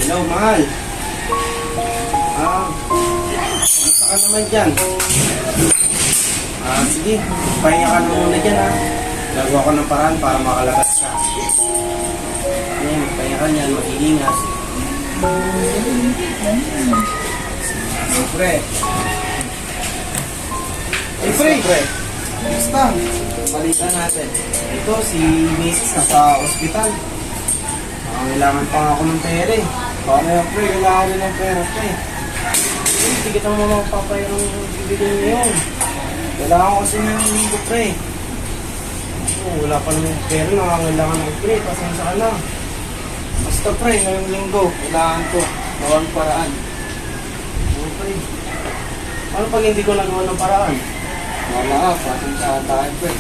Hello, mahal. Kamusta ka naman dyan? Sige. Pahinga ka na muna dyan, ha. Gagawa ko ng paraan para makalabas ka. Pahinga ka niyan, mag-iingat. Pre. Pre. Basta. Palitan natin. Ito, si Mrs. nasa ospital. Kailangan pa ako ng pera eh. Kaya pre, kailangan din ng pera pre. Hindi kita mo magpapay ng bibigyan niyo yun. Kailangan ko kasi ng linggo pre. Wala pa naman pera, nakakailangan ng pre. Pasensya ka na. Basta pre, ngayong linggo, kailangan ko. Gawang paraan. Pre. Ano pag hindi ko nagawa ng paraan? Wala ka, pasensya ka tayo pre.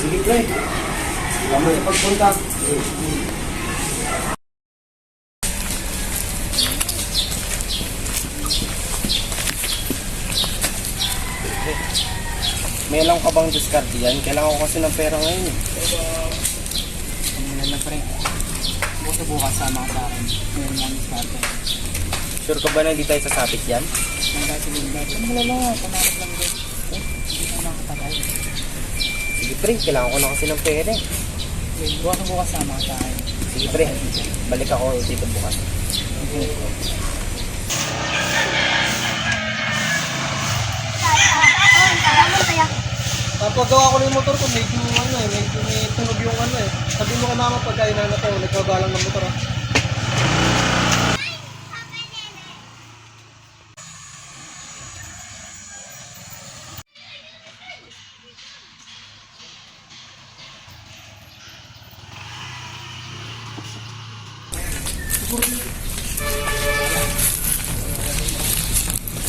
Sige pre. Salamat sa pagpunta. May alam ka bang discard yan? Kailangan ko kasi ng pera ngayon. Ano na pre? Bukas sama ka sa akin. Ngayon lang discard. Sure ka ba na hindi tayo sasabit yan? Ano lang, panarap lang din. Hindi na nakatagal. Sige pre, kailangan ko na kasi ng pera eh. Bukas sama ka sa akin. Sige pre, balik ako dito bukas. Okay. Napagawa ko na yung motor ko, medyo may tunog yung Sabi mo ka mama pagkain na to, nagkagalang ng motor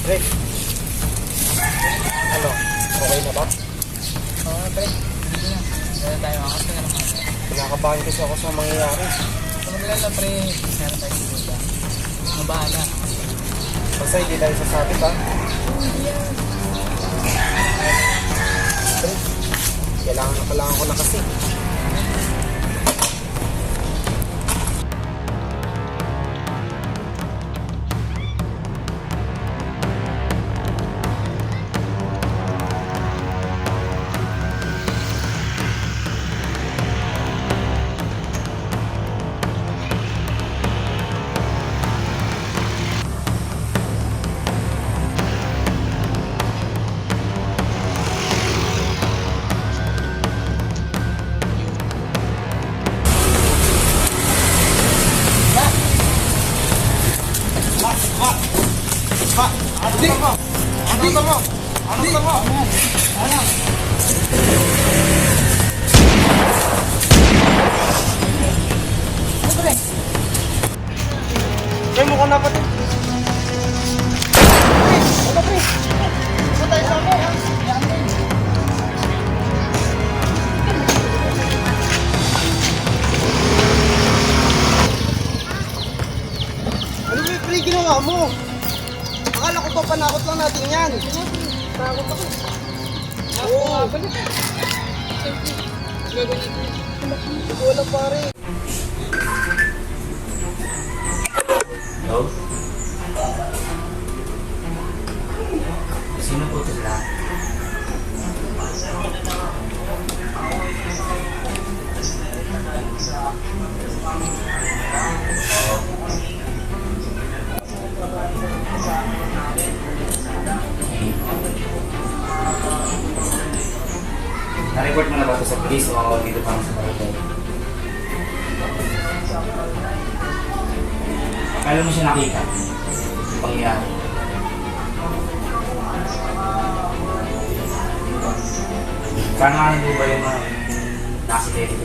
Pre, ano? Okay na ba? Oo pre, hindi na. Kaya tayo makakasta ka naman. Kinakabahan kasi ako sa mangyayari. Kung maglalala pre, meron tayo siguro. Mabahala. Basta hindi tayo sasabit ha. Pre, kailangan ko na kasi. Ay, mukha na pati. Ano, pre? Ano tayo sa akin, ha? Ano ba, pre, ginawa mo? Akala ko papanakot lang natin yan. Panakot ako. Oo. Wala pare. Hello? Sino po ito sila? Na-report mo na ba ito sa police o dito pa sa barangay? Kailan mo siya nakita? Pangyayari. Kanahan mo ba yung nakasidete?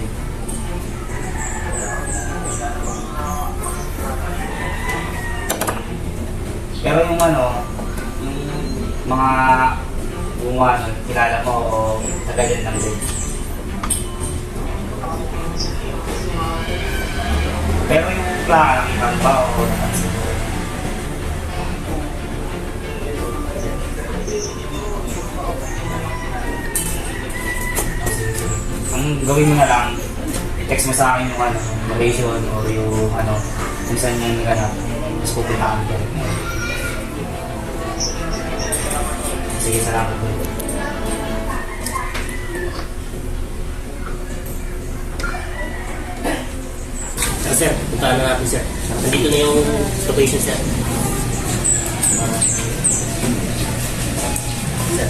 Pero yung yung mga bunga kilala mo o tagalan lang din. Pero yung plaka nakita mo ba o napansin mo? Ang gawin mo na lang, i-text mo sa akin yung ano, yung location or yung ano, kung saan yung naganap. Tapos pupunta kami direct ngayon. Sige, salamat po. Sir, puntahan na natin, sir. Nandito na yung location, sir. Sir.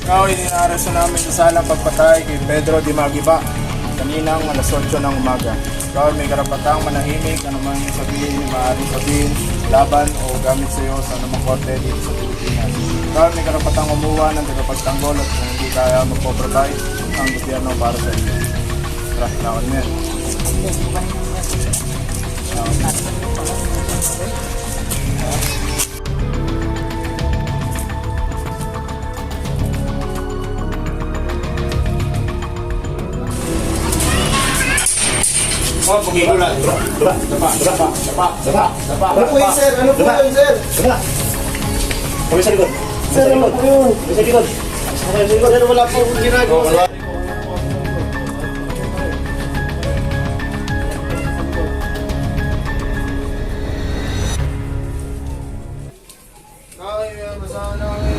Ikaw ay inaresto namin sa salang pagpatay kay Pedro Di Magiba kaninang alas 8 ng umaga. Ikaw ay may karapatang manahimik, anumang sabihin, maaaring sabihin, laban o gamit sa iyo sa anumang korte dito sa Pilipinas. Ikaw ay may karapatang umuha ng tagapagtanggol at kung hindi kaya magpo-provide ang gobyerno para sa iyo. Tara, lawan mo yan. Oh, pag-iulan. Ano po yun, sir? Ano po yun, sir? Kami sa likod. Sir, ano po yun? Kami sa likod. Sir, wala po akong ginagawa, sir. Ikaw ay basahan namin.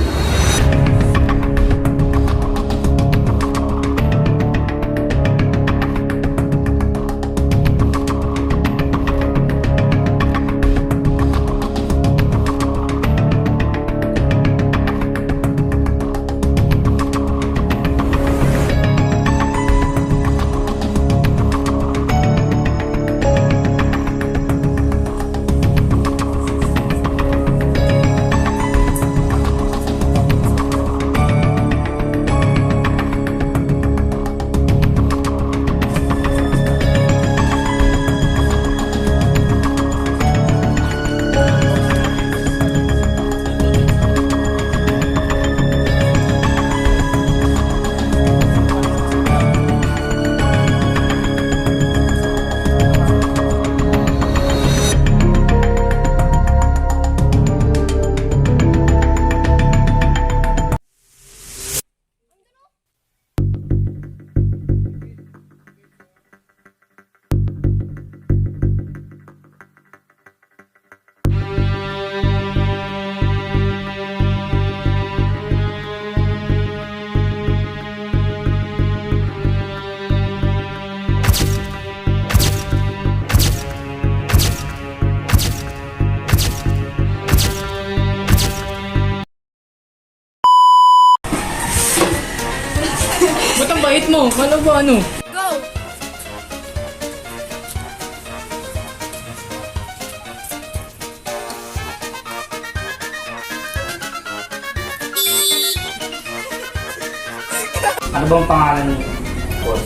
Ba't ang bait mo? Ano ba ano? Go! Ano bang pangalan niyo, boss?